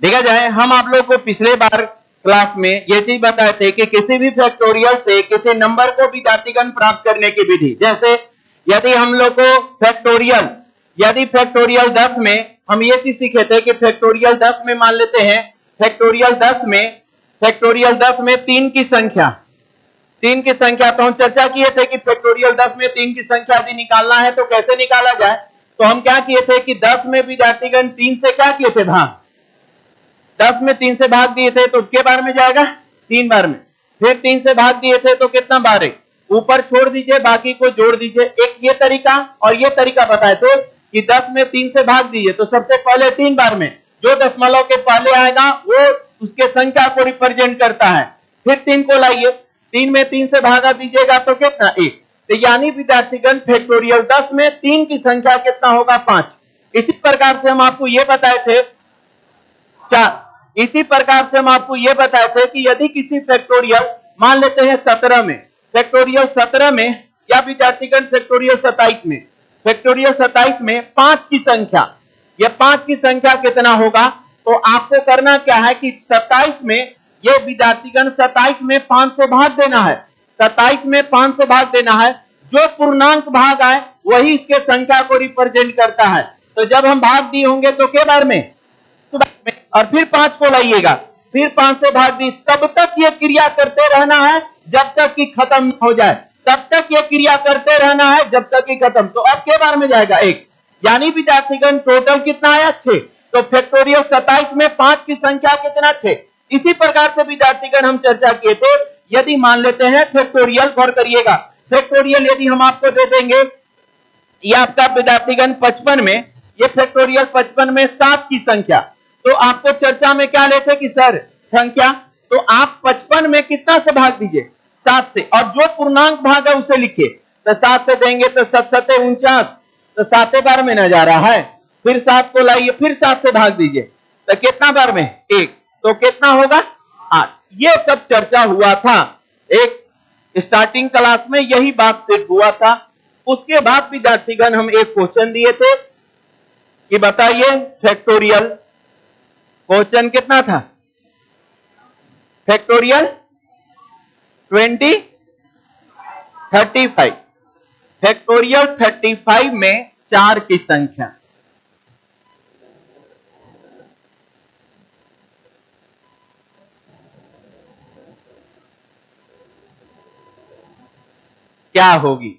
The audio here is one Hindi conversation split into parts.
देखा जाए, हम आप लोग को पिछले बार क्लास में ये चीज बताए थे कि किसी भी फैक्टोरियल से किसी नंबर को विद्यार्थीगण प्राप्त करने की विधि, जैसे यदि हम लोग को फैक्टोरियल 10 में हम ये चीज सीखे थे कि फैक्टोरियल 10 में मान लेते हैं फैक्टोरियल 10 में 3 की संख्या, तो हम चर्चा किए थे कि फैक्टोरियल 10 में 3 की संख्या यदि निकालना है तो कैसे निकाला जाए। तो हम क्या किए थे कि 10 में विद्यार्थीगण 3 से क्या किए थे भाग, 10 में 3 से भाग दिए थे तो के बार में जाएगा 3 बार में, फिर 3 से भाग दिए थे तो कितना बार है, ऊपर छोड़ दीजिए बाकी को जोड़ दीजिए। एक ये तरीका और ये तरीका बताए थे कि 10 में 3 से भाग दीजिए तो सबसे पहले 3 बार में जो दशमलव के पहले आएगा वो उसके संख्या को रिप्रेजेंट करता है, फिर 3 को लाइए, 3 में 3 से भागा दीजिएगा तो कितना 1। तो यानी विद्यार्थीगण फैक्टोरियल 10 में 3 की संख्या कितना होगा 5। इसी प्रकार से हम आपको ये बताए थे कि यदि किसी फैक्टोरियल मान लेते हैं 17 में, फैक्टोरियल 17 में या विद्यार्थीगण फैक्टोरियल 27 में 5 की संख्या, यह 5 की संख्या कितना होगा, तो आपको करना क्या है कि 27 में ये विद्यार्थीगण 27 में 5 से भाग देना है, 27 में 5 से भाग देना है, जो पूर्णांक भाग आए वही इसके संख्या को रिप्रेजेंट करता है। तो जब हम भाग दिए होंगे तो के बार में, और फिर 5 को लाइएगा, फिर 5 से भाग दी, तब तक ये क्रिया करते रहना है जब तक कि खत्म न हो जाए, तब तक ये क्रिया करते रहना है जब तक कि खत्म। तो अब के बार में जाएगा 1, यानी विद्यार्थीगण टोटल कितना आया 6। तो फैक्टोरियल 27 में 5 की संख्या कितना 6। इसी प्रकार से विद्यार्थीगण हम चर्चा किए थे, यदि मान लेते हैं फैक्टोरियल, गौर करिएगा, फैक्टोरियल यदि हम आपको दे देंगे ये आपका विद्यार्थीगण 55 में, ये फैक्टोरियल 55 में 7 की संख्या, तो आपको चर्चा में क्या लेते कि सर संख्या, तो आप 55 में कितना से भाग दीजिए 7 से, और जो पूर्णांक भाग है उसे लिखिए। तो 7 से देंगे तो 7 7 49, तो 7 बार में न जा रहा है, फिर 7 को लाइए, फिर 7 से भाग दीजिए, तो कितना बार में 1, तो कितना होगा 8। ये सब चर्चा हुआ था, एक स्टार्टिंग क्लास में यही बात सिर्फ हुआ था। उसके बाद विद्यार्थीगण हम एक क्वेश्चन दिए थे कि बताइए फैक्टोरियल, क्वेश्चन कितना था, फैक्टोरियल 35, फैक्टोरियल 35 में 4 की संख्या, क्या होगी।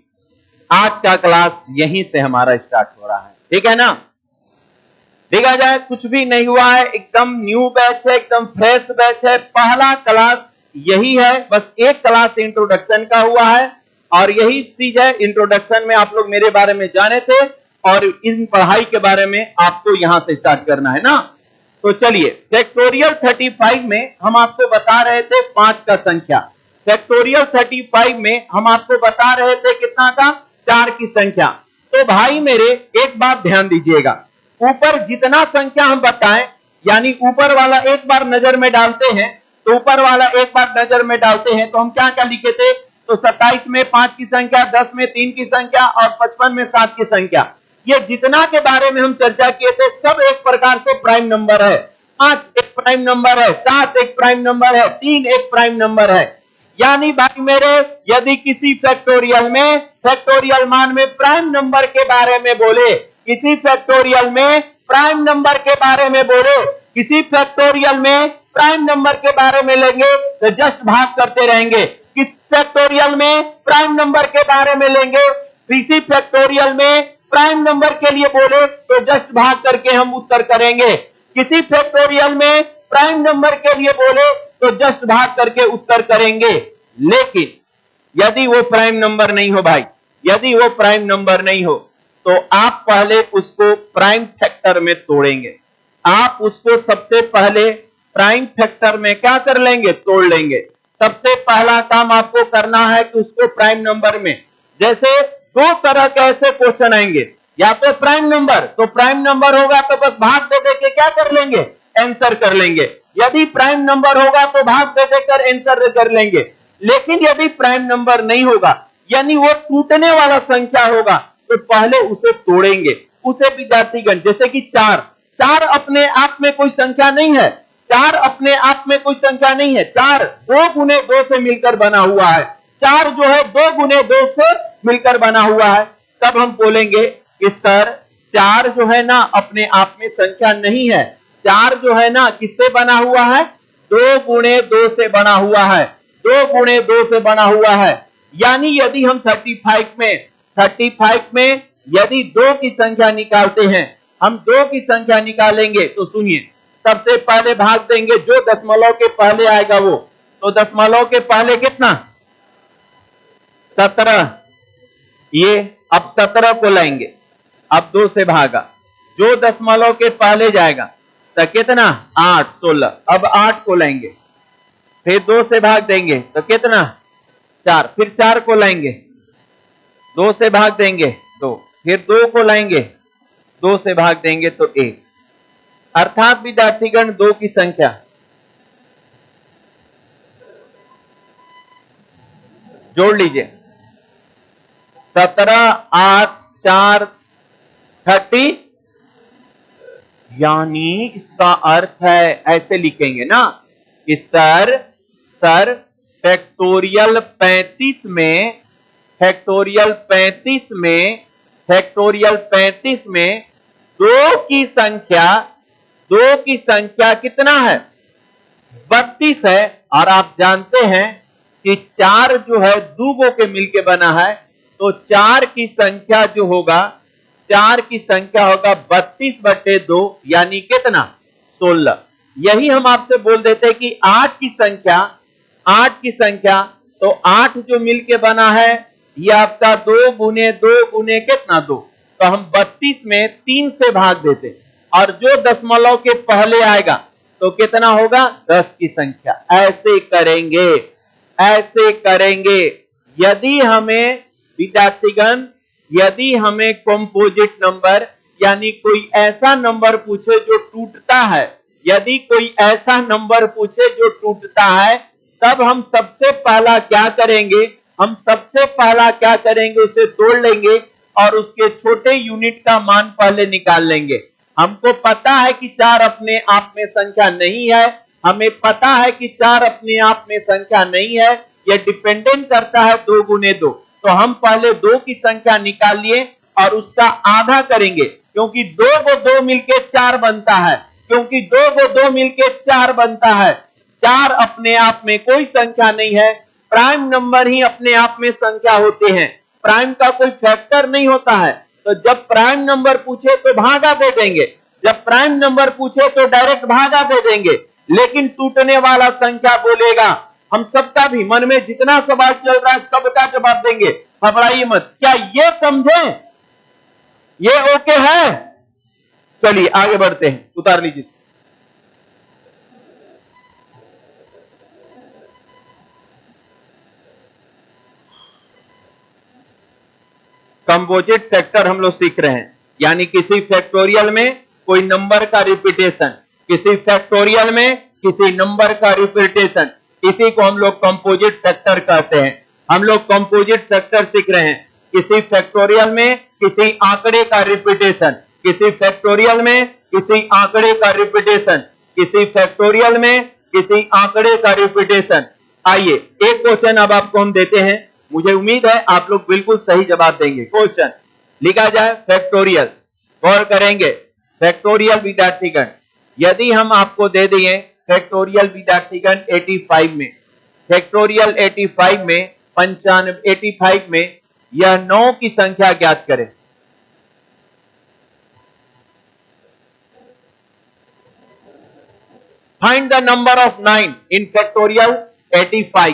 आज का क्लास यहीं से हमारा स्टार्ट हो रहा है, ठीक है ना। देखा जाए कुछ भी नहीं हुआ है, एकदम न्यू बैच है, एकदम फ्रेश बैच है, पहला क्लास यही है, बस एक क्लास इंट्रोडक्शन का हुआ है और यही चीज है, इंट्रोडक्शन में आप लोग मेरे बारे में जाने थे और इन पढ़ाई के बारे में आपको यहां से स्टार्ट करना है ना। तो चलिए फैक्टोरियल 35 में हम आपको बता रहे थे 5 का संख्या, फैक्टोरियल 35 में हम आपको बता रहे थे कितना का 4 की संख्या। तो भाई मेरे एक बात ध्यान दीजिएगा, ऊपर जितना संख्या हम बताएं, यानी ऊपर वाला एक बार नजर में डालते हैं, तो ऊपर वाला एक बार नजर में डालते हैं तो हम क्या क्या लिखे थे, तो 27 में 5 की संख्या, 10 में 3 की संख्या और 55 में 7 की संख्या, ये जितना के बारे में हम चर्चा किए थे सब एक प्रकार से प्राइम नंबर है। 5 एक प्राइम नंबर है, 7 एक प्राइम नंबर है, 3 एक प्राइम नंबर है। यानी भाई मेरे यदि किसी फैक्टोरियल में फैक्टोरियल मान में प्राइम नंबर के बारे में बोले, किसी फैक्टोरियल में प्राइम नंबर के बारे में बोले, किसी फैक्टोरियल में प्राइम नंबर के बारे में लेंगे तो जस्ट भाग करते रहेंगे, किस फैक्टोरियल में प्राइम नंबर के बारे में लेंगे, किसी फैक्टोरियल में प्राइम नंबर के लिए बोले तो जस्ट भाग करके हम उत्तर करेंगे, किसी फैक्टोरियल में प्राइम नंबर के लिए बोले तो जस्ट भाग करके उत्तर करेंगे। लेकिन यदि वो प्राइम नंबर नहीं हो भाई, यदि वो प्राइम नंबर नहीं हो तो आप पहले उसको प्राइम फैक्टर में तोड़ेंगे, आप उसको सबसे पहले प्राइम फैक्टर में क्या कर लेंगे, तोड़ लेंगे। सबसे पहला काम आपको करना है कि उसको प्राइम नंबर में, जैसे 2 तरह के ऐसे क्वेश्चन आएंगे, या तो प्राइम नंबर, तो प्राइम नंबर होगा तो बस भाग दे दे के क्या कर लेंगे, आंसर कर लेंगे। यदि प्राइम नंबर होगा तो भाग दे देकर आंसर कर लेंगे। लेकिन यदि प्राइम नंबर नहीं होगा, यानी वो टूटने वाला संख्या होगा, तो पहले उसे तोड़ेंगे। उसे विद्यार्थीगण, जैसे कि 4 चार अपने आप में कोई संख्या नहीं है, चार अपने आप में कोई संख्या नहीं है। चार 2 गुने 2 से मिलकर बना हुआ है, चार जो है 2 गुने 2 से मिलकर बना हुआ है। तब हम बोलेंगे कि सर चार जो है ना अपने आप में संख्या नहीं है, चार जो है ना किससे बना हुआ है, 2 गुणे 2 से बना हुआ है, 2 गुणे 2 से बना हुआ है। यानी यदि हम 35 में यदि 2 की संख्या निकालते हैं, हम 2 की संख्या निकालेंगे तो सुनिए, सबसे पहले भाग देंगे जो दशमलव के पहले आएगा वो, तो दशमलव के पहले कितना, 17। ये अब 17 को लाएंगे, अब 2 से भागा, जो दशमलव के पहले जाएगा तो कितना, 8, 16। अब 8 को लाएंगे, फिर 2 से भाग देंगे तो कितना, 4, फिर 4 को लाएंगे, 2 से भाग देंगे 2, फिर 2 को लाएंगे, 2 से भाग देंगे तो 1। अर्थात विद्यार्थीगण 2 की संख्या जोड़ लीजिए, 17, 8, 4, 30। यानी इसका अर्थ है, ऐसे लिखेंगे ना कि सर फैक्टोरियल 35 में 2 की संख्या कितना है, 32 है। और आप जानते हैं कि 4 जो है 2 गो के मिलके बना है, तो 4 की संख्या जो होगा, 4 की संख्या होगा 32/2, यानी कितना, 16। यही हम आपसे बोल देते कि 8 की संख्या तो 8 जो मिलके बना है ये आपका 2 गुने 2 गुने कितना, 2। तो हम 32 में 3 से भाग देते, और जो दशमलव के पहले आएगा तो कितना होगा, 10 की संख्या। ऐसे करेंगे। यदि हमें विद्यार्थीगण, यदि हमें कंपोजिट नंबर यानी कोई ऐसा नंबर पूछे जो टूटता है, यदि कोई ऐसा नंबर पूछे जो टूटता है, तब हम सबसे पहला क्या करेंगे, उसे तोड़ लेंगे और उसके छोटे यूनिट का मान पहले निकाल लेंगे। हमको पता है कि 4 अपने आप में संख्या नहीं है, हमें पता है कि 4 अपने आप में संख्या नहीं है, यह डिपेंडेंट करता है 2 गुने 2। तो हम पहले 2 की संख्या निकाल लिए और उसका आधा करेंगे, क्योंकि 2 को 2 मिलके 4 बनता है, 4 अपने आप में कोई संख्या नहीं है, प्राइम नंबर ही अपने आप में संख्या होते हैं, प्राइम का कोई फैक्टर नहीं होता है। तो जब प्राइम नंबर पूछे तो भागा दे देंगे, जब प्राइम नंबर पूछे तो डायरेक्ट भागा दे देंगे, लेकिन टूटने वाला संख्या बोलेगा। हम सबका भी मन में जितना सवाल चल रहा है सबका जवाब देंगे, घबराइए मत। क्या ये समझे, ये ओके है? चलिए आगे बढ़ते हैं, उतार लीजिए। कंपोजिट फैक्टर हम लोग सीख रहे हैं, यानी किसी फैक्टोरियल में कोई नंबर का रिपीटेशन, किसी फैक्टोरियल में किसी नंबर का रिपीटेशन, इसी को हम लोग कंपोजिट फैक्टर कहते हैं। हम लोग कंपोजिट फैक्टर सीख रहे हैं, किसी फैक्टोरियल में किसी आंकड़े का रिपीटेशन, किसी फैक्टोरियल में किसी आंकड़े का रिपीटेशन, किसी फैक्टोरियल में किसी आंकड़े का रिपीटेशन। आइए एक क्वेश्चन अब आपको हम देते हैं, मुझे उम्मीद है आप लोग बिल्कुल सही जवाब देंगे। क्वेश्चन लिखा जाए फैक्टोरियल, गौर करेंगे। फैक्टोरियल विद्यार्थीगण, यदि हम आपको दे दिए फैक्टोरियल विद्यार्थीगण 85 में, फैक्टोरियल 85 में 85 में यह 9 की संख्या ज्ञात करें। Find the number of 9 in factorial 85।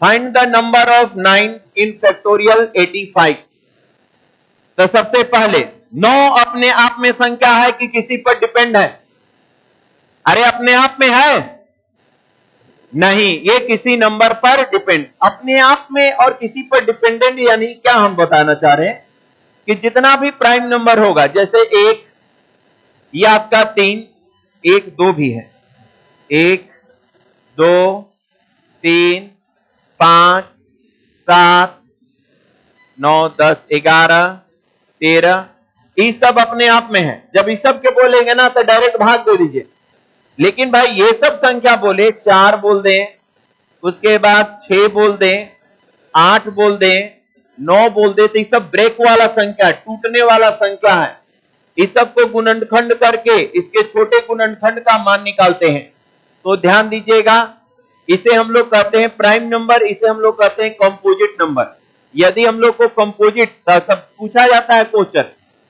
Find the number of 9 in factorial 85। तो सबसे पहले 9 अपने आप में संख्या है कि किसी पर डिपेंड है? अरे अपने आप में है नहीं, ये किसी नंबर पर डिपेंड, अपने आप में और किसी पर डिपेंडेंट। यानी क्या हम बताना चाह रहे हैं कि जितना भी प्राइम नंबर होगा, जैसे 1 ये आपका 3, 1 2 भी है, 1 2 3 5 7 9, 10, 11, 13, ये सब अपने आप में है। जब इस सब के बोलेंगे ना तो डायरेक्ट भाग दे दीजिए। लेकिन भाई ये सब संख्या बोले, 4 बोल दें, उसके बाद 6 बोल दें, 8 बोल दें, 9 बोल दें, तो ये सब ब्रेक वाला संख्या, टूटने वाला संख्या है। इस सब को गुणनखंड करके इसके छोटे गुणनखंड का मान निकालते हैं। तो ध्यान दीजिएगा, इसे हम लोग कहते हैं प्राइम नंबर, इसे हम लोग कहते हैं कंपोजिट नंबर। यदि हम लोग को कंपोजिट सब पूछा जाता है क्वेश्चन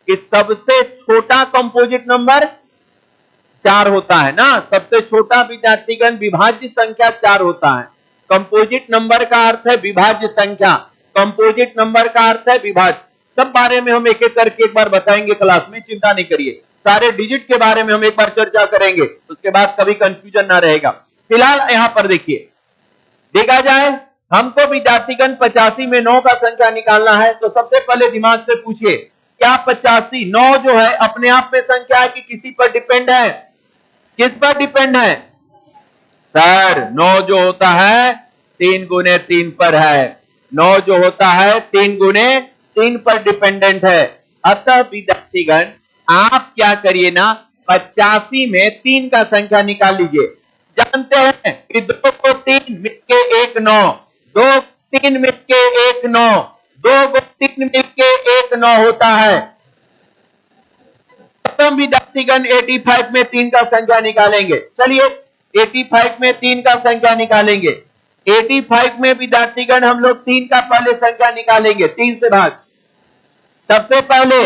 कि सबसे छोटा कंपोजिट नंबर 4 होता है ना, सबसे छोटा विद्यार्थीगण विभाज्य संख्या 4 होता है। कंपोजिट नंबर का अर्थ है विभाज्य संख्या, कंपोजिट नंबर का अर्थ है विभाज्य। सब बारे में हम एक एक करके एक बार बताएंगे क्लास में, चिंता नहीं करिए। सारे डिजिट के बारे में हम एक बार चर्चा करेंगे, उसके बाद कभी कंफ्यूजन ना रहेगा। फिलहाल यहां पर देखिए, देखा जाए हमको विद्यार्थीगण 85 में 9 का संख्या निकालना है। तो सबसे पहले दिमाग से पूछिए, क्या 85 9 जो है अपने आप में संख्या है कि किसी पर डिपेंड है? किस पर डिपेंड है सर? 9 जो होता है 3 गुने 3 पर है। 9 जो होता है 3 गुने 3 पर डिपेंडेंट है। अतः विद्यार्थीगण आप क्या करिए ना, 85 में 3 का संख्या निकाल लीजिए। जानते हैं कि 2 को 3 मिलके 1 9, 2 3 मिलके 1 9, 2 को 3 मिलके 1 9 होता है। प्रथम विद्यार्थीगण 85 में 3 का संख्या निकालेंगे। चलिए 85 में 3 का संख्या निकालेंगे। 85 में विद्यार्थीगण हम लोग 3 का पहले संख्या निकालेंगे, 3 से भाग। सबसे पहले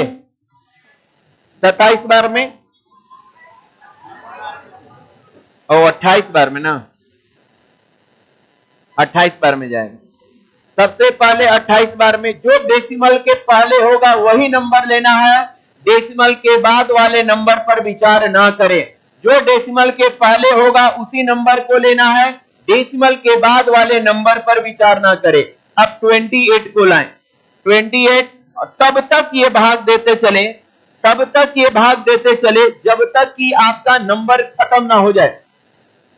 27 बार में और 28 बार में ना, 28 बार में जाएगा। सबसे पहले 28 बार में जो डेसिमल के पहले होगा वही नंबर लेना है, डेसिमल के बाद वाले नंबर पर विचार ना करें। जो डेसिमल के पहले होगा उसी नंबर को लेना है, डेसिमल के बाद वाले नंबर पर विचार ना करें। अब 28 को लाएं, 28, और तब तक ये भाग देते चले, तब तक ये भाग देते चले जब तक कि आपका नंबर खत्म ना हो जाए।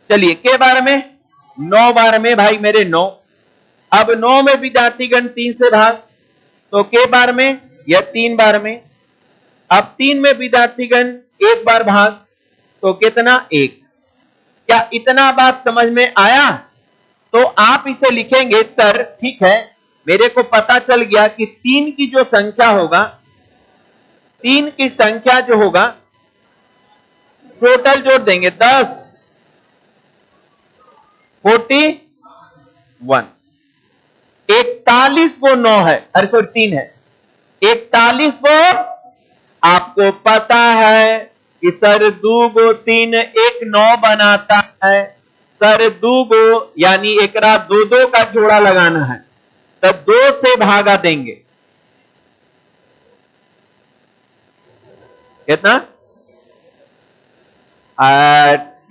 चलिए के बार में 9 बार में भाई मेरे 9। अब 9 में विद्यार्थीगण 3 से भाग, तो के बार में या 3 बार में। अब 3 में विद्यार्थीगण 1 बार भाग, तो कितना 1। क्या इतना बात समझ में आया? तो आप इसे लिखेंगे, सर ठीक है मेरे को पता चल गया कि 3 की जो संख्या होगा, 3 की संख्या जो होगा टोटल जोड़ देंगे 10, 41, 41 वो 9 है, अरे सॉरी 3 है। 41 वो आपको पता है कि सर 2 गो 3 1 9 बनाता है। सर 2 गो यानी एकरा 2 का जोड़ा लगाना है, तो 2 से भागा देंगे। कितना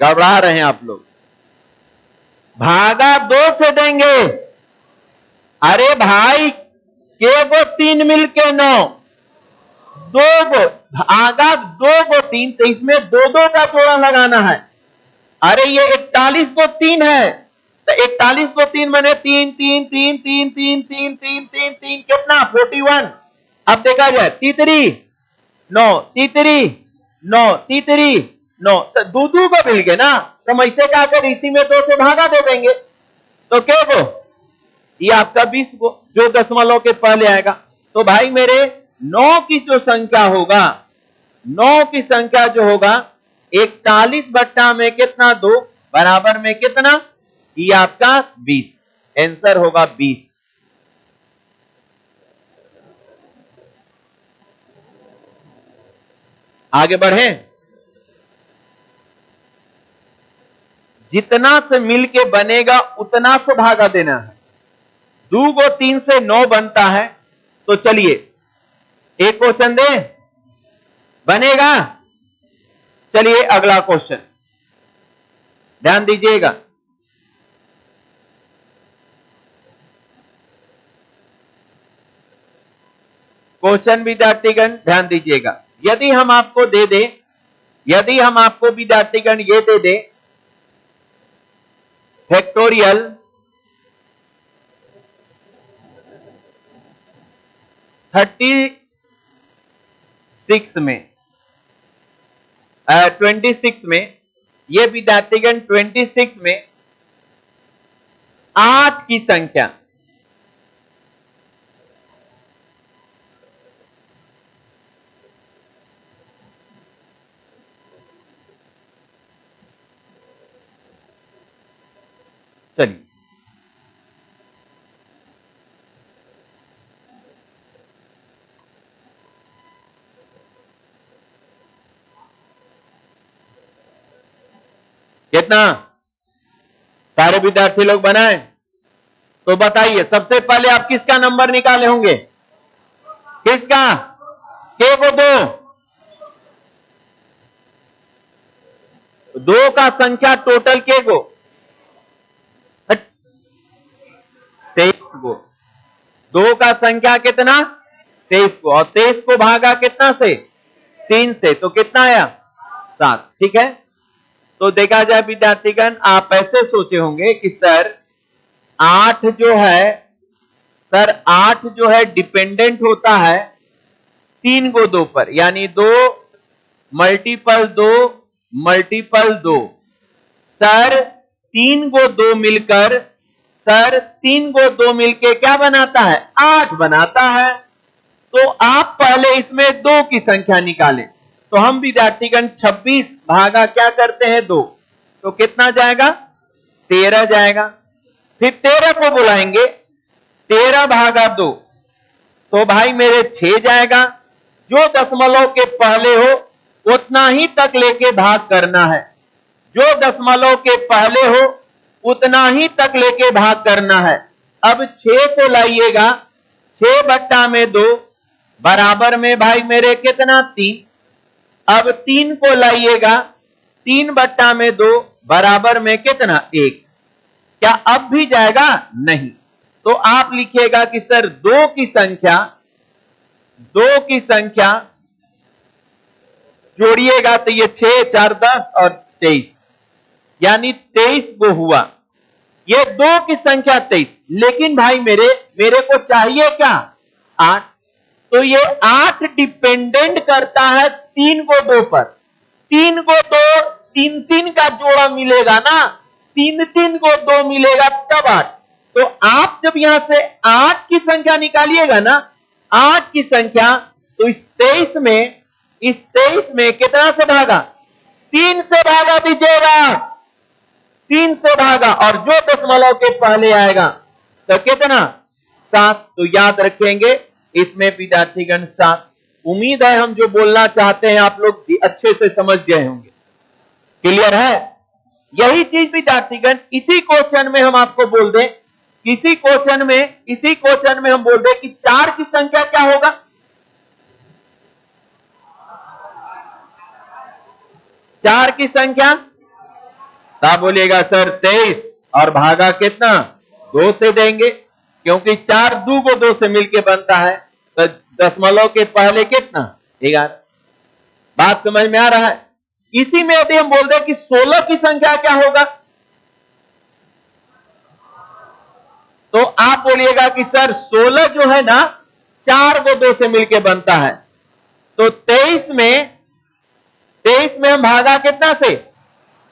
घबरा रहे हैं आप लोग? भागा 2 से देंगे। अरे भाई के वो 3 मिलके 9, 2 गो भागा 2 गो 3, तो इसमें 2 का जोड़ा लगाना है। अरे ये 41 को 3 है, तो 41 को 3 मैंने 3 3 3 3 3 3 3 3 3 कितना 41। अब देखा जाए तीसरी 9, तीसरी 9, तीसरी 9, तो 2 को मिल गए ना, तो हम ऐसे क्या कर इसी में 2 से भागा दे देंगे। तो क्या को ये आपका 20 को जो दशमलव के पहले आएगा। तो भाई मेरे 9 की जो संख्या होगा, 9 की संख्या जो होगा 41 बट्टा में कितना 2 बराबर में कितना, ये आपका 20। आंसर होगा 20। आगे बढ़े, जितना से मिलके बनेगा उतना से भागा देना है। 2 को 3 से 9 बनता है, तो चलिए एक क्वेश्चन दे बनेगा। चलिए अगला क्वेश्चन ध्यान दीजिएगा। क्वेश्चन विद्यार्थीगण ध्यान दीजिएगा। यदि हम आपको दे दें, यदि हम आपको विद्यार्थीगण ये दे दें फैक्टोरियल 36 में 26 में, ये विद्यार्थीगण 26 में 8 की संख्या चलिए कितना सारे विद्यार्थी लोग बनाए? तो बताइए सबसे पहले आप किसका नंबर निकाले होंगे? किसका? के को दो का संख्या टोटल के को 23 को, दो का संख्या कितना 23 को, और 23 को भागा कितना से 3 से, तो कितना आया 7। ठीक है, तो देखा जाए विद्यार्थीगण आप ऐसे सोचे होंगे कि सर 8 जो है डिपेंडेंट होता है 3 को 2 पर, यानी 2 मल्टीपल 2 मल्टीपल 2। सर 3 को 2 मिलकर, सर 3 को 2 मिलके क्या बनाता है? 8 बनाता है। तो आप पहले इसमें 2 की संख्या निकालें। तो हम विद्यार्थीगण 26 भागा क्या करते हैं 2, तो कितना जाएगा 13 जाएगा। फिर 13 को बुलाएंगे, 13 भागा 2, तो भाई मेरे 6 जाएगा। जो दशमलव के पहले हो उतना ही तक लेके भाग करना है, जो दशमलव के पहले हो उतना ही तक लेके भाग करना है। अब 6 को लाइएगा, 6 बट्टा में 2 बराबर में भाई मेरे कितना 3। अब 3 को लाइएगा, 3 बट्टा में 2 बराबर में कितना 1। क्या अब भी जाएगा? नहीं। तो आप लिखिएगा कि सर 2 की संख्या जोड़िएगा तो ये 6 4 10 और 23, यानी 23 को हुआ। ये 2 की संख्या 23, लेकिन भाई मेरे को चाहिए क्या 8। तो ये 8 डिपेंडेंट करता है 3 को 2 पर। 3 को 2 3 3 का जोड़ा मिलेगा ना, 3 3 को 2 मिलेगा तब 8। तो आप जब यहां से 8 की संख्या निकालिएगा ना, 8 की संख्या, तो इस 23 में कितना से भागा? 3 से भागा दीजिएगा, 3 से भागा, और जो दशमलव के पहले आएगा तो कितना 7। तो याद रखेंगे इसमें विद्यार्थीगण 7। उम्मीद है हम जो बोलना चाहते हैं आप लोग अच्छे से समझ गए होंगे। क्लियर है? यही चीज विद्यार्थीगण इसी क्वेश्चन में हम आपको बोल दें, इसी क्वेश्चन में हम बोल दें कि 4 की संख्या क्या होगा? 4 की संख्या आप बोलिएगा सर 23, और भागा कितना 2 से देंगे, क्योंकि 4 2 को 2 से मिलके बनता है, तो दशमलव के पहले कितना 11। बात समझ में आ रहा है? इसी में यदि हम बोल दें कि 16 की संख्या क्या होगा, तो आप बोलिएगा कि सर 16 जो है ना 4 को 2 से मिलके बनता है, तो 23 में हम भागा कितना से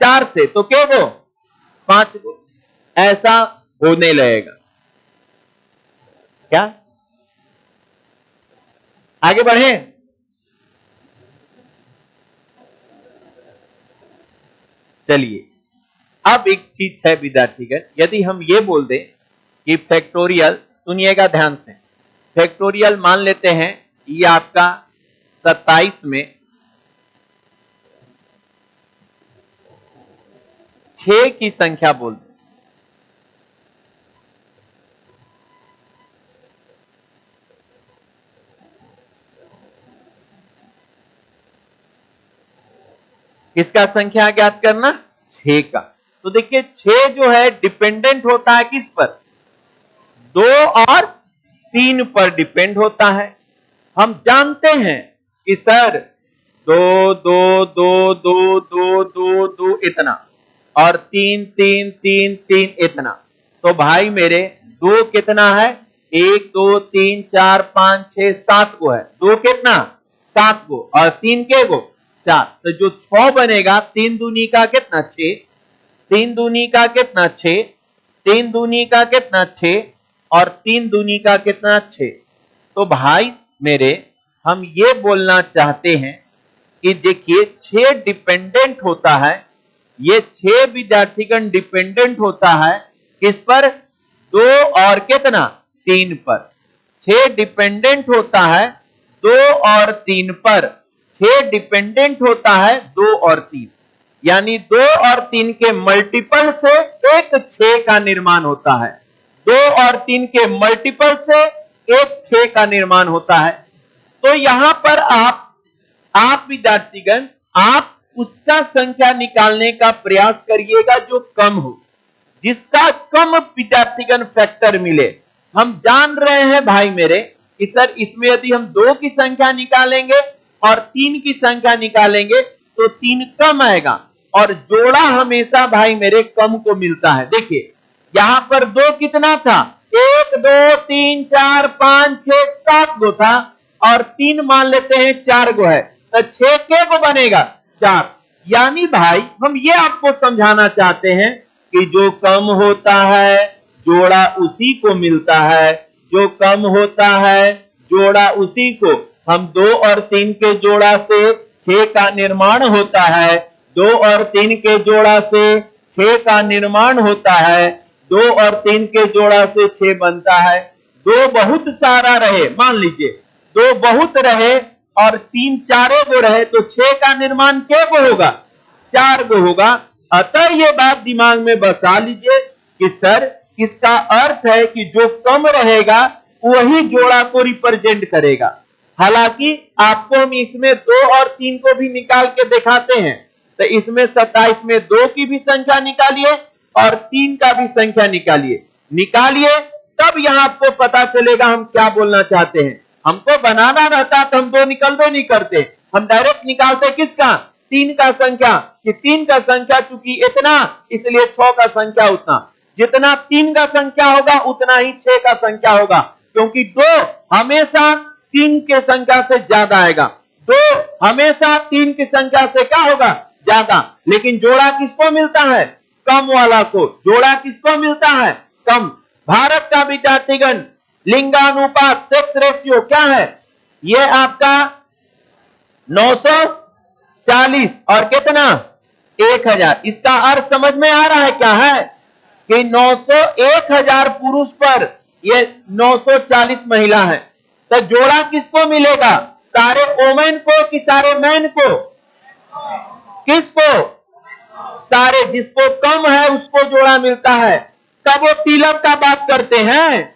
4 से, तो क्या को 5 को। ऐसा होने लगेगा। क्या आगे बढ़े? चलिए, अब एक चीज है विद्यार्थीगण, यदि हम ये बोल दें कि फैक्टोरियल, सुनिएगा ध्यान से, फैक्टोरियल मान लेते हैं ये आपका 27 में 6 की संख्या बोल दें, किसका संख्या ज्ञात करना? 6 का। तो देखिए 6 जो है डिपेंडेंट होता है किस पर? 2 और 3 पर डिपेंड होता है। हम जानते हैं कि सर 2 2 2 2 2 2 2 इतना, और 3 3 3 3 इतना, तो भाई मेरे 2 कितना है 1 2 3 4 5 6 7 को है, 2 कितना 7 को और 3 के को 4, तो जो 6 बनेगा 3 दूनी का कितना 6, 3 दूनी का कितना 6, 3 दूनी का कितना 6 और 3 दूनी का कितना 6। तो भाई मेरे हम ये बोलना चाहते हैं कि देखिए 6 डिपेंडेंट होता है, ये 6 विद्यार्थीगण डिपेंडेंट होता है किस पर, 2 और कितना 3 पर। 6 डिपेंडेंट होता है 2 और 3 पर, 6 डिपेंडेंट होता है 2 और 3, यानी 2 और 3 के मल्टीपल से एक 6 का निर्माण होता है, 2 और 3 के मल्टीपल से एक 6 का निर्माण होता है। तो यहां पर आप विद्यार्थीगण आप उसका संख्या निकालने का प्रयास करिएगा जो कम हो, जिसका कम विद्यार्थीगण फैक्टर मिले। हम जान रहे हैं भाई मेरे कि सर इसमें यदि हम 2 की संख्या निकालेंगे और 3 की संख्या निकालेंगे तो 3 कम आएगा और जोड़ा हमेशा भाई मेरे कम को मिलता है। देखिए यहां पर 2 कितना था, 1 2 3 4 5 6 7 गो था और 3 मान लेते हैं 4 गो है, तो 6 के को बनेगा 4। यानी भाई हम ये आपको समझाना चाहते हैं कि जो कम होता है जोड़ा उसी को मिलता है, जो कम होता है जोड़ा उसी को। हम 2 और 3 के जोड़ा से 6 का निर्माण होता है, 2 और 3 के जोड़ा से 6 का निर्माण होता है, 2 और 3 के जोड़ा से 6 बनता है। 2 बहुत सारा रहे, मान लीजिए 2 बहुत रहे और 3 चारे गो रहे तो 6 का निर्माण क्या गो होगा, 4 गो होगा। अतः ये बात दिमाग में बसा लीजिए कि सर इसका अर्थ है कि जो कम रहेगा वही जोड़ा को रिप्रेजेंट करेगा। हालांकि आपको हम इसमें 2 और 3 को भी निकाल के दिखाते हैं, तो इसमें 27 में 2 की भी संख्या निकालिए और 3 का भी संख्या निकालिए, तब यहां आपको पता चलेगा हम क्या बोलना चाहते हैं। हमको बनाना रहता तो हम 2 निकलवे नहीं करते, हम डायरेक्ट निकालते किसका, 3 का संख्या, कि 3 का संख्या चूंकि इतना इसलिए 6 का संख्या उतना, जितना 3 का संख्या होगा उतना ही 6 का संख्या होगा, क्योंकि 2 हमेशा 3 के संख्या से ज्यादा आएगा, 2 हमेशा 3 की संख्या से क्या होगा ज्यादा। लेकिन जोड़ा किसको मिलता है, कम वाला को। जोड़ा किसको मिलता है, कम। भारत का विद्यार्थीगण लिंगानुपात सेक्स रेशियो क्या है, ये आपका 940 और कितना 1000। इसका अर्थ समझ में आ रहा है क्या है कि 101000 पुरुष पर ये 940 महिला है। तो जोड़ा किसको मिलेगा, सारे वोमेन को कि सारे मैन को, किसको, सारे। जिसको कम है उसको जोड़ा मिलता है। तब वो तिलक का बात करते हैं,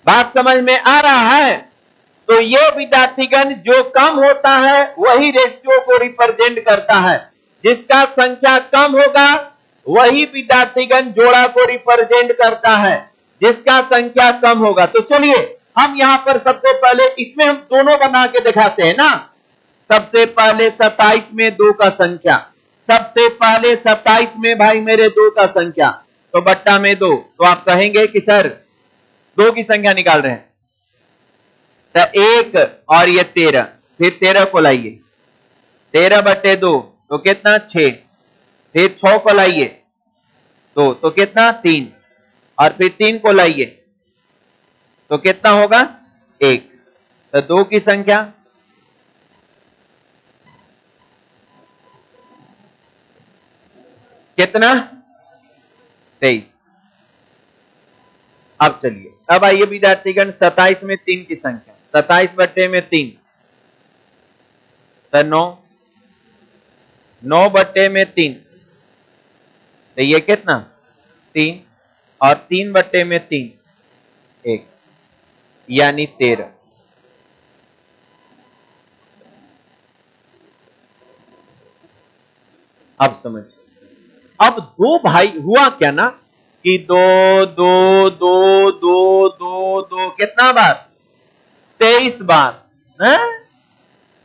बात समझ में आ रहा है। तो ये विद्यार्थीगण जो कम होता है वही रेशियो को रिप्रेजेंट करता है, जिसका संख्या कम होगा वही विद्यार्थीगण जोड़ा को रिप्रेजेंट करता है, जिसका संख्या कम होगा। तो चलिए हम यहां पर सबसे पहले इसमें हम दोनों बना के दिखाते हैं ना। सबसे पहले 27 में 2 का संख्या, सबसे पहले 27 में भाई मेरे 2 का संख्या, तो बट्टा में 2। तो आप कहेंगे कि सर 2 की संख्या निकाल रहे हैं, तो 1 और ये 13, फिर 13 को लाइए, 13 बट्टे 2 तो कितना 6, फिर 6 को लाइए तो कितना 3, और फिर 3 को लाइए तो कितना होगा 1। तो 2 की संख्या कितना 23। अब चलिए अब आइए विद्यार्थीगण 27 में 3 की संख्या, 27 बट्टे में 3 तो 9, 9 बट्टे में 3 तो ये कितना 3, और 3 बट्टे में 3 1, यानी 13। अब समझ, अब 2 भाई हुआ क्या ना कि 2 2 2 2 2 2 कितना बार 23 बार है?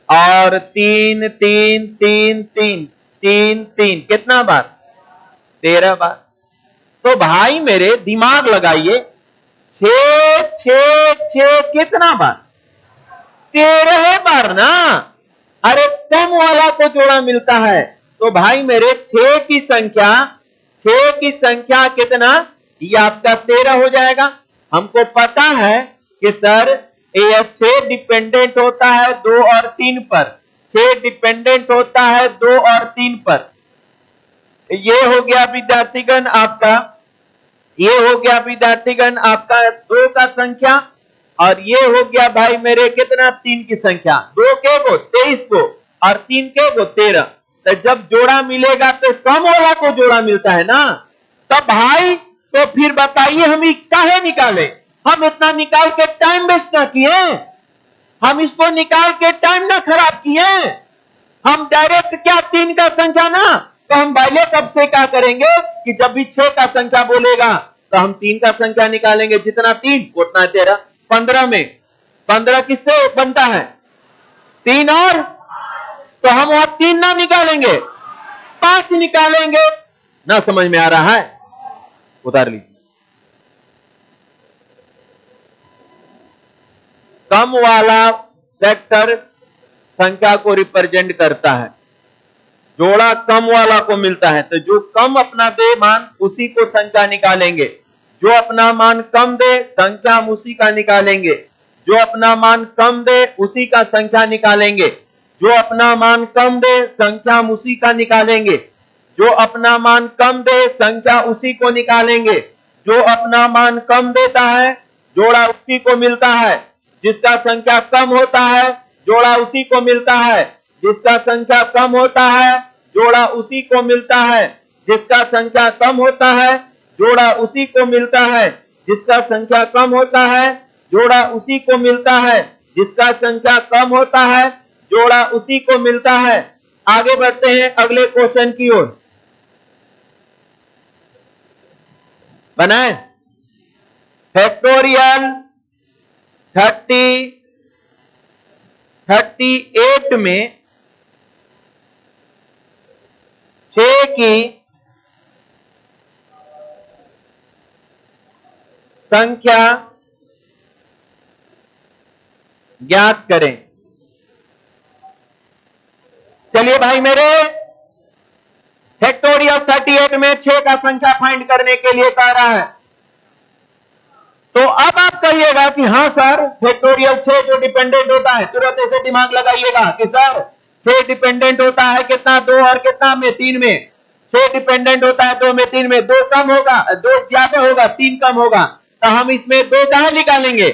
और 3 3 3 3 3 3 कितना बार? 13 बार। तो भाई मेरे दिमाग लगाइए, 6 6 6 कितना बार? 13 बार ना। अरे कम वाला को जोड़ा मिलता है। तो भाई मेरे 6 की संख्या कितना? ये आपका 13 हो जाएगा। हमको पता है कि सर ये 6 डिपेंडेंट होता है 2 और 3 पर, 6 डिपेंडेंट होता है 2 और 3 पर। ये हो गया विद्यार्थीगण आपका, ये हो गया विद्यार्थीगण आपका 2 का संख्या, और ये हो गया भाई मेरे कितना? 3 की संख्या। 2 के को 23 को और 3 के को 13। तो जब जोड़ा मिलेगा तो कम वाला को जोड़ा मिलता है ना। तब भाई तो फिर बताइए हम काहे निकाले? हम इतना निकाल के टाइम वेस्ट ना किए, हम इसको निकाल के टाइम ना खराब किए, हम डायरेक्ट क्या 3 का संख्या ना, तो हम पहले कब से क्या करेंगे कि जब भी 6 का संख्या बोलेगा तो हम 3 का संख्या निकालेंगे। जितना 3 उतना 13। 15 में 15 किससे बनता है? 3 और, तो हम वहां 3 ना निकालेंगे, 5 निकालेंगे। ना समझ में आ रहा है? उतार लीजिए। कम वाला वेक्टर संख्या को रिप्रेजेंट करता है, जोड़ा कम वाला को मिलता है, तो जो कम अपना दे मान उसी को संख्या निकालेंगे, जो अपना मान कम दे संख्या हम उसी का निकालेंगे, जो अपना मान कम दे उसी का संख्या निकालेंगे, जो अपना मान कम दे संख्या हम उसी का निकालेंगे, जो अपना मान कम दे संख्या उसी को निकालेंगे, जो अपना मान कम देता है जोड़ा उसी को मिलता है, जिसका संख्या कम होता है जोड़ा उसी को मिलता है, जिसका संख्या कम होता है जोड़ा उसी को मिलता है, जिसका संख्या कम होता है जोड़ा उसी को मिलता है, जिसका संख्या कम होता है जोड़ा उसी को मिलता है, जिसका संख्या कम होता है जोड़ा उसी को मिलता है। आगे बढ़ते हैं अगले क्वेश्चन की ओर। बनाए फैक्टोरियल 38 में 6 की संख्या ज्ञात करें। चलिए भाई मेरे, फैक्टोरियल 38 में 6 का संख्या फाइंड करने के लिए कह रहा है। तो अब आप कहिएगा कि हां सर फैक्टोरियल 6 जो डिपेंडेंट होता है, तुरंत ऐसे दिमाग लगाइएगा कि सर 6 डिपेंडेंट होता है कितना? 2 और कितना में? 3 में। 6 डिपेंडेंट होता है 2 में 3 में, 2 कम होगा, 2 ज्यादा होगा, 3 कम होगा, तो हम इसमें 2 कहां निकालेंगे?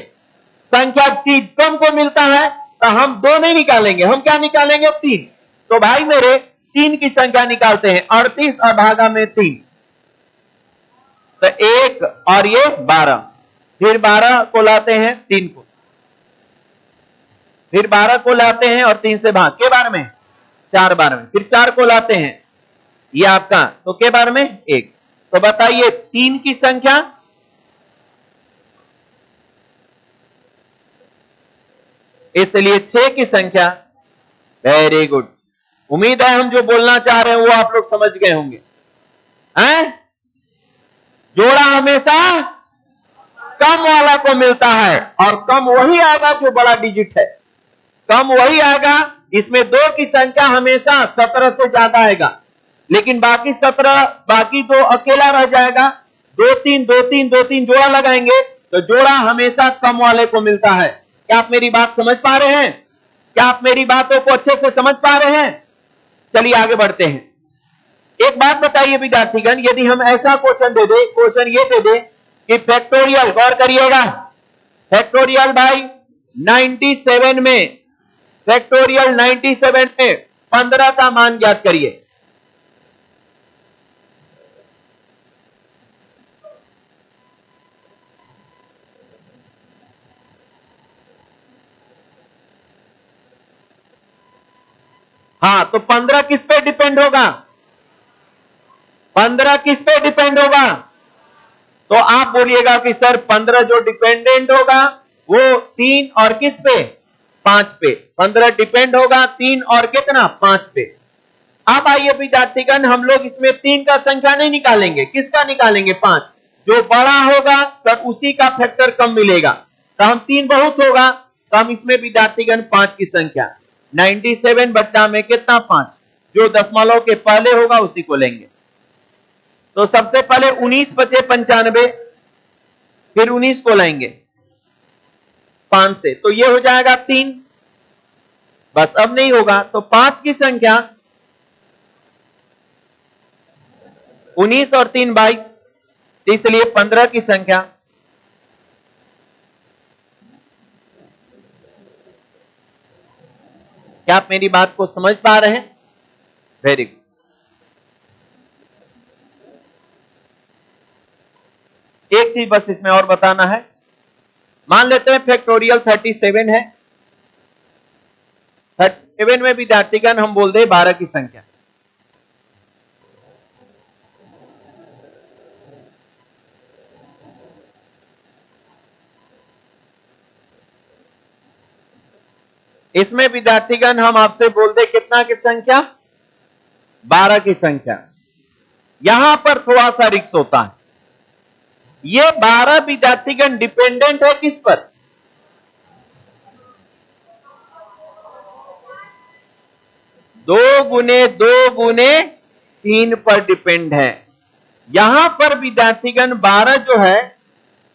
संख्या 3 कम को मिलता है तो हम 2 नहीं निकालेंगे, हम क्या निकालेंगे? 3। तो भाई मेरे 3 की संख्या निकालते हैं, 38 और भागा में 3, तो 1 और ये 12, फिर 12 को लाते हैं 3 को, फिर 12 को लाते हैं और 3 से भाग के बार में 4 बार में, फिर 4 को लाते हैं ये आपका, तो के बार में 1। तो बताइए 3 की संख्या, इसलिए 6 की संख्या। वेरी गुड, उम्मीद है हम जो बोलना चाह रहे हैं वो आप लोग समझ गए होंगे। हैं? जोड़ा हमेशा कम वाला को मिलता है, और कम वही आएगा जो बड़ा डिजिट है, कम वही आएगा। इसमें 2 की संख्या हमेशा 17 से ज्यादा आएगा, लेकिन बाकी 17, बाकी 2 अकेला रह जाएगा। 2 3 2 3 2 3 जोड़ा लगाएंगे तो जोड़ा हमेशा कम वाले को मिलता है। क्या आप मेरी बात समझ पा रहे हैं? क्या आप मेरी बातों को अच्छे से समझ पा रहे हैं? चलिए आगे बढ़ते हैं। एक बात बताइए विद्यार्थीगण, यदि हम ऐसा क्वेश्चन दे दे, क्वेश्चन ये दे दे कि फैक्टोरियल, गौर करिएगा, फैक्टोरियल भाई 97 में, फैक्टोरियल 97 में 15 का मान ज्ञात करिए। हाँ, तो 15 किस पे डिपेंड होगा? 15 किस पे डिपेंड होगा? तो आप बोलिएगा कि सर 15 जो डिपेंडेंट होगा वो 3 और किस पे? 5 पे। 15 डिपेंड होगा 3 और कितना? 5 पे। अब आइए विद्यार्थीगण, हम लोग इसमें 3 का संख्या नहीं निकालेंगे, किसका निकालेंगे? 5। जो बड़ा होगा सर उसी का फैक्टर कम मिलेगा, तो हम 3 बहुत होगा, तो हम इसमें विद्यार्थीगण 5 की संख्या 97 बट्टा में कितना? 5। जो दशमलव के पहले होगा उसी को लेंगे। तो सबसे पहले 19 बचे 95, फिर 19 को लाएंगे 5 से, तो ये हो जाएगा 3। बस अब नहीं होगा, तो 5 की संख्या 19 और 3 22, इसलिए 15 की संख्या क्या आप मेरी बात को समझ पा रहे हैं? Very good. एक चीज बस इसमें और बताना है, मान लेते हैं फैक्टोरियल 37 है, 37 में विद्यार्थीगण हम बोल दे 12 की संख्या। इसमें विद्यार्थीगण हम आपसे बोल दे कितना की संख्या? 12 की संख्या। यहां पर थोड़ा सा रिक्स होता है, ये 12 विद्यार्थीगण डिपेंडेंट है किस पर? 2 गुने 2 गुने 3 पर डिपेंड है। यहां पर विद्यार्थीगण 12 जो है,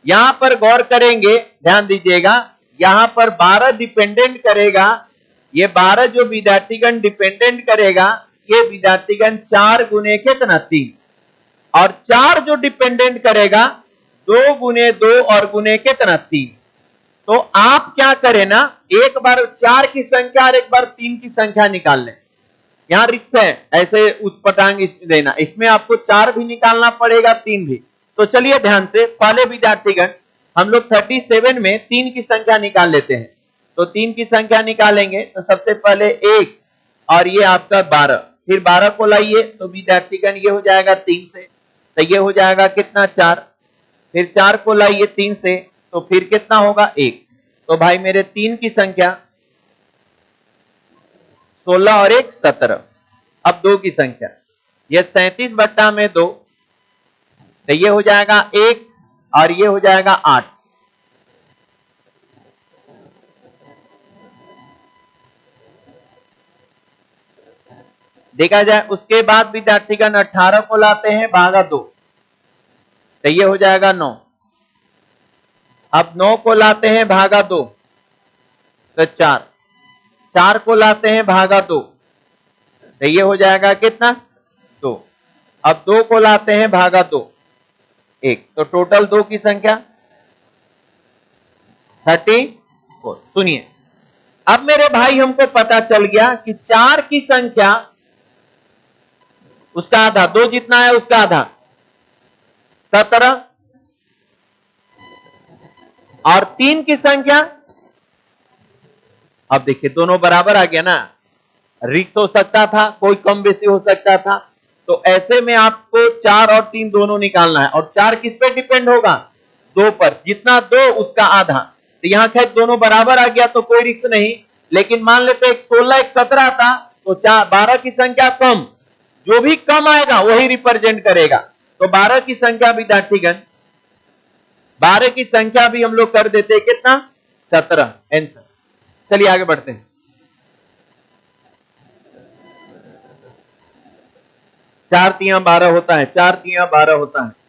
यहां पर गौर करेंगे, ध्यान दीजिएगा, यहां पर 12 डिपेंडेंट करेगा। ये 12 जो विद्यार्थीगण डिपेंडेंट करेगा, ये विद्यार्थीगण 4 गुने कितना? 3। और 4 जो डिपेंडेंट करेगा 2 गुने 2 और गुने कितना? 3। तो आप क्या करें ना, एक बार 4 की संख्या और एक बार 3 की संख्या निकाल लें। यहां रिक्स है ऐसे उत्पटांग देना, इसमें आपको 4 भी निकालना पड़ेगा, 3 भी। तो चलिए ध्यान से, पहले विद्यार्थीगण हम लोग 37 में 3 की संख्या निकाल लेते हैं। तो 3 की संख्या निकालेंगे तो सबसे पहले 1 और ये आपका 12, फिर 12 को लाइए तो विद्यार्थीगण ये हो जाएगा 3 से, तो ये हो जाएगा कितना? 4। फिर 4 को लाइए 3 से, तो फिर कितना होगा? 1। तो भाई मेरे 3 की संख्या 16 और 1 17। अब 2 की संख्या, ये 37 बट्टा में 2, तो ये हो जाएगा 1 और ये हो जाएगा 8। देखा जाए उसके बाद विद्यार्थीगण 18 को लाते हैं भागा 2, तो ये हो जाएगा 9। अब 9 को लाते हैं भागा 2, तो 4। 4 को लाते हैं भागा 2, तो ये हो जाएगा कितना? 2। अब 2 को लाते हैं भागा 2, 1। तो टोटल 2 की संख्या 34। सुनिए, अब मेरे भाई हमको पता चल गया कि 4 की संख्या उसका आधा, 2 जितना है उसका आधा 17, और 3 की संख्या, अब देखिए दोनों बराबर आ गया ना, रिक्स हो सकता था, कोई कम बेसी हो सकता था, तो ऐसे में आपको 4 और 3 दोनों निकालना है। और 4 किस पे डिपेंड होगा? 2 पर, जितना 2 उसका आधा। तो यहां खैर दोनों बराबर आ गया तो कोई रिक्स नहीं, लेकिन मान लेते एक 16 एक 17 था, तो 12 की संख्या कम, जो भी कम आएगा वही रिप्रेजेंट करेगा। तो 12 की संख्या विद्यार्थीगण, 12 की संख्या भी हम लोग कर देते कितना? 17 आंसर। चलिए आगे बढ़ते हैं। 4 तिया 12 होता है, 4 तिया 12 होता है।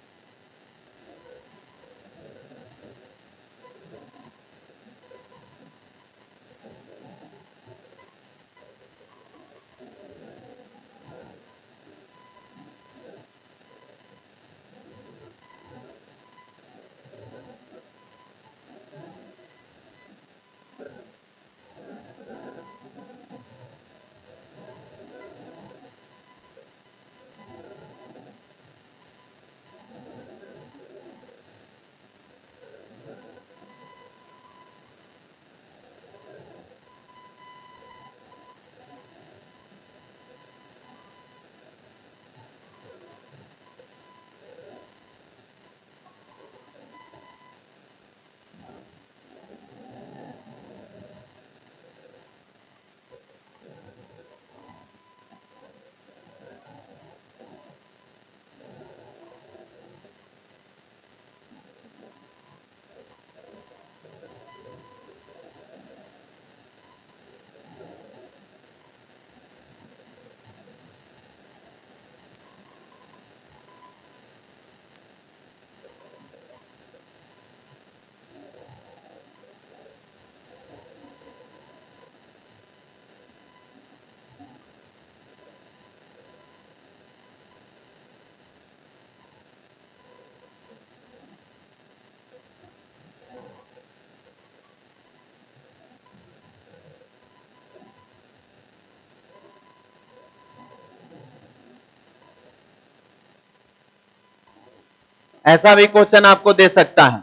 ऐसा भी क्वेश्चन आपको दे सकता है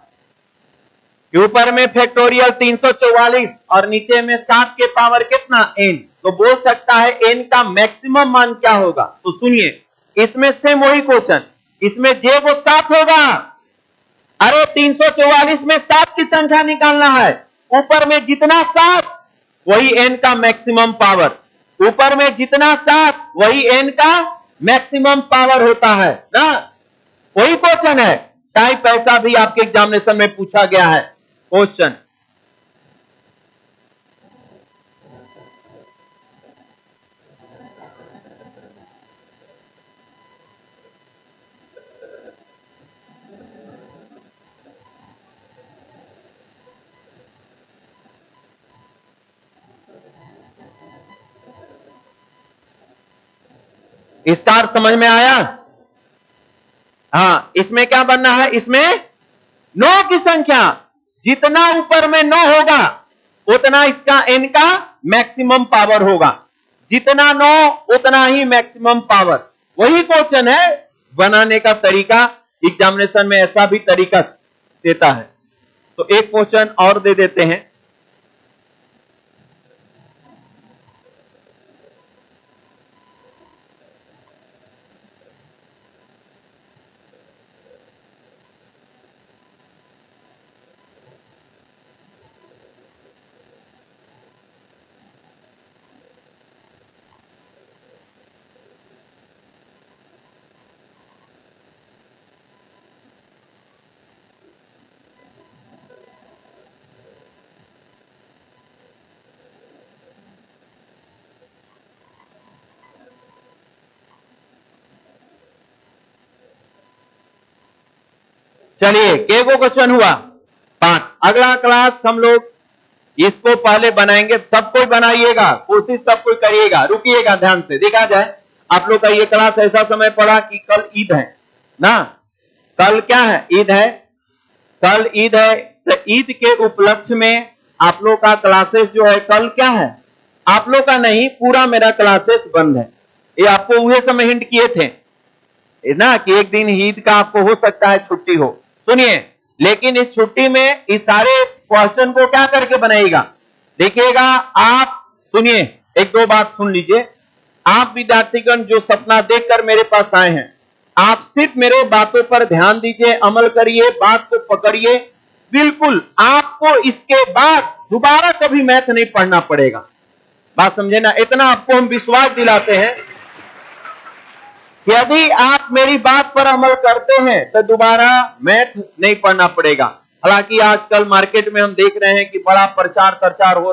कि ऊपर में फैक्टोरियल 344 और नीचे में 7 के पावर कितना n, तो बोल सकता है n का मैक्सिमम मान क्या होगा। तो सुनिए, इसमें सेम वही क्वेश्चन, इसमें जे वो 7 होगा। अरे 344 में 7 की संख्या निकालना है, ऊपर में जितना 7 वही n का मैक्सिमम पावर, ऊपर में जितना 7 वही n का मैक्सिमम पावर होता है ना। वही क्वेश्चन है, टाइप ऐसा भी आपके एग्जामिनेशन में पूछा गया है क्वेश्चन। स्टार समझ में आया? हाँ, इसमें क्या बनना है, इसमें 9 की संख्या, जितना ऊपर में 9 होगा उतना इसका n का मैक्सिमम पावर होगा, जितना 9 उतना ही मैक्सिमम पावर। वही क्वेश्चन है, बनाने का तरीका एग्जामिनेशन में ऐसा भी तरीका देता है। तो एक क्वेश्चन और दे देते हैं। चलिए, के को क्वेश्चन हुआ 5। अगला क्लास हम लोग इसको पहले बनाएंगे, सब कोई बनाइएगा, कोशिश सब कोई करिएगा, रुकिएगा ध्यान से। देखा जाए आप लोग का ये क्लास ऐसा समय पड़ा कि कल ईद है ना, कल क्या है, ईद है, कल ईद है। तो ईद के उपलक्ष्य में आप लोग का क्लासेस जो है कल क्या है, आप लोग का नहीं, पूरा मेरा क्लासेस बंद है। ये आपको वही समय हिंट किए थे ना कि एक दिन ईद का आपको हो सकता है छुट्टी हो। सुनिए, लेकिन इस छुट्टी में इस सारे क्वेश्चन को क्या करके बनाइएगा, देखिएगा आप। सुनिए, एक दो बात सुन लीजिए। आप विद्यार्थीगण जो सपना देखकर मेरे पास आए हैं, आप सिर्फ मेरे बातों पर ध्यान दीजिए, अमल करिए, बात को पकड़िए। बिल्कुल आपको इसके बाद दोबारा कभी मैथ नहीं पढ़ना पड़ेगा। बात समझे ना, इतना आपको हम विश्वास दिलाते हैं कि यदि आप मेरी बात पर अमल करते हैं तो दोबारा मैथ नहीं पढ़ना पड़ेगा। हालांकि आजकल मार्केट में हम देख रहे हैं कि बड़ा प्रचार प्रचार हो